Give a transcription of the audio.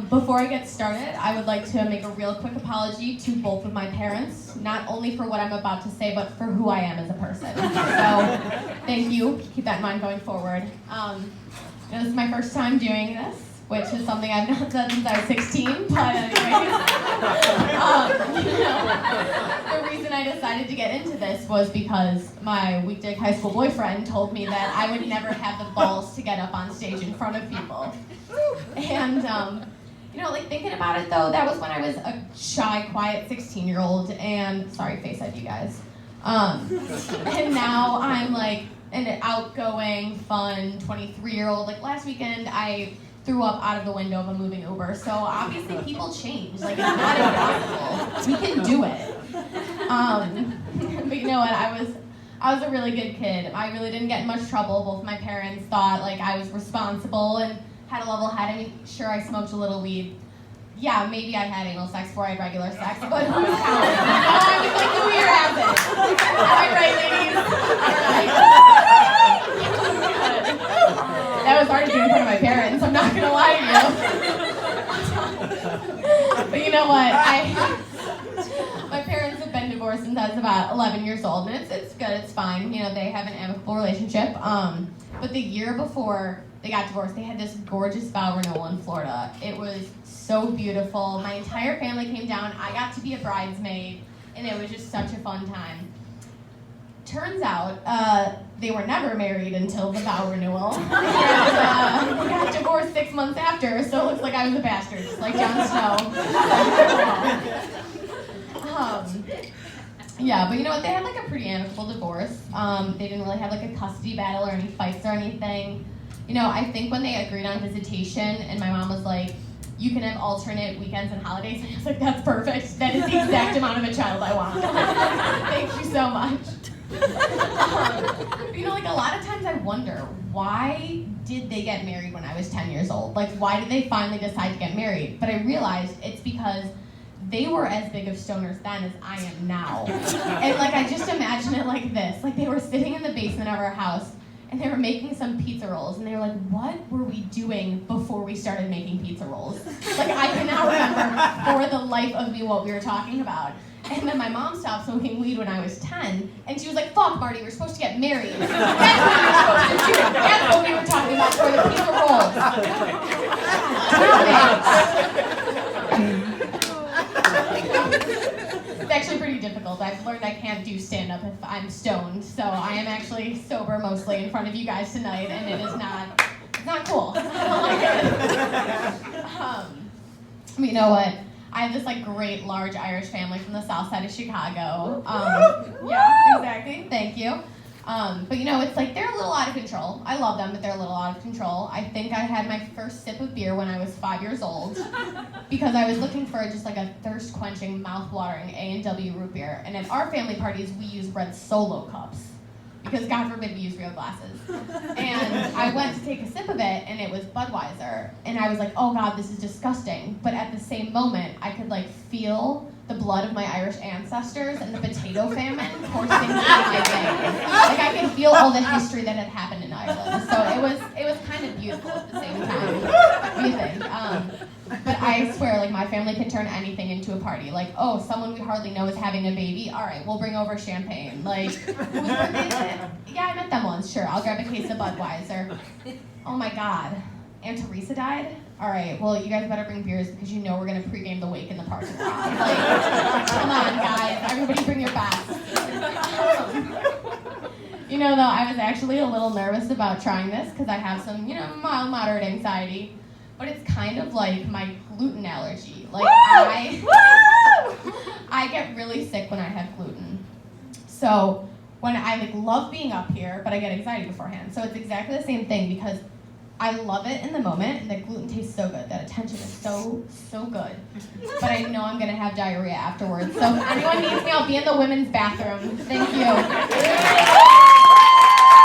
Before I get started, I would like to make a real quick apology to both of my parents, not only for what I'm about to say, but for who I am as a person. So, thank you. Keep that in mind going forward. This is my first time doing this, which is something I've not done since I was 16, but anyways. The reason I decided to get into this was because my weekday high school boyfriend told me that I would never have the balls to get up on stage in front of people. And, thinking about it though, that was when I was a shy, quiet 16-year-old, and sorry, face ID, guys. And now I'm like an outgoing, fun 23-year-old. Like last weekend, I threw up out of the window of a moving Uber. So obviously people change. Like it's not impossible. We can do it. But you know what? I was a really good kid. I really didn't get in much trouble. Both my parents thought like I was responsible and had a level head. I mean, sure, I smoked a little weed. Yeah, maybe I had anal sex before I had regular sex, but who's counting? I was like, New Year has it. Am I right, ladies? All right. That was hard to do in front of my parents, I'm not gonna lie to you. But you know what? My parents have been divorced since I was about 11 years old, and it's good, it's fine. You know, they have an amicable relationship. But the year before they got divorced, they had this gorgeous vow renewal in Florida. It was so beautiful. My entire family came down. I got to be a bridesmaid, and it was just such a fun time. Turns out, they were never married until the vow renewal. And they got divorced 6 months after, so it looks like I was a bastard, just like Jon Snow. Yeah, but you know what? They had like a pretty amicable divorce. They didn't really have like a custody battle or any fights or anything. You know, I think when they agreed on visitation, and my mom was like, you can have alternate weekends and holidays, and I was like, that's perfect. That is the exact amount of a child I want. Thank you so much. You know, like a lot of times I wonder, why did they get married when I was 10 years old? Like, why did they finally decide to get married? But I realized it's because they were as big of stoners then as I am now. And like, I just imagine it like this. Like, they were sitting in the basement of our house, and they were making some pizza rolls, and they were like, what were we doing before we started making pizza rolls? Like, I cannot remember for the life of me what we were talking about. And then my mom stopped smoking weed when I was 10, and she was like, fuck, Marty, we're supposed to get married. That's what we were supposed to do. That's what we were talking about for the pizza rolls. It's actually pretty difficult. I've learned I can't do stand-up if I'm stoned, so I am actually sober mostly in front of you guys tonight, and it's not cool. I don't like it. You know what? I have this like great large Irish family from the south side of Chicago. Yeah, exactly. Thank you. But you know, it's like they're a little out of control. I love them, but they're a little out of control. I think I had my first sip of beer when I was 5 years old because I was looking for just like a thirst-quenching, mouth-watering A&W root beer. And at our family parties, we use red Solo cups because God forbid we use real glasses. And I went to take a sip of it, and it was Budweiser. And I was like, oh God, this is disgusting. But at the same moment, I could like feel the blood of my Irish ancestors and the potato famine coursing through my veins. Like I could feel all the history that had happened in Ireland. So it was kind of beautiful at the same time. What do you think? But I swear, like my family can turn anything into a party. Like, oh, someone we hardly know is having a baby. All right, we'll bring over champagne. Like, whose birthday is it? Yeah, I met them once. Sure, I'll grab a case of Budweiser. Oh my God, Aunt Teresa died? All right, well, you guys better bring beers because you know we're going to pregame the wake in the parking lot. Like, come on, guys. Everybody bring your best. You know, though, I was actually a little nervous about trying this because I have some, mild, moderate anxiety. But it's kind of like my gluten allergy. Like, I get really sick when I have gluten. So when I love being up here, but I get anxiety beforehand. So it's exactly the same thing because I love it in the moment, and the gluten tastes so good. That attention is so good. But I know I'm going to have diarrhea afterwards. So if anyone needs me, I'll be in the women's bathroom. Thank you.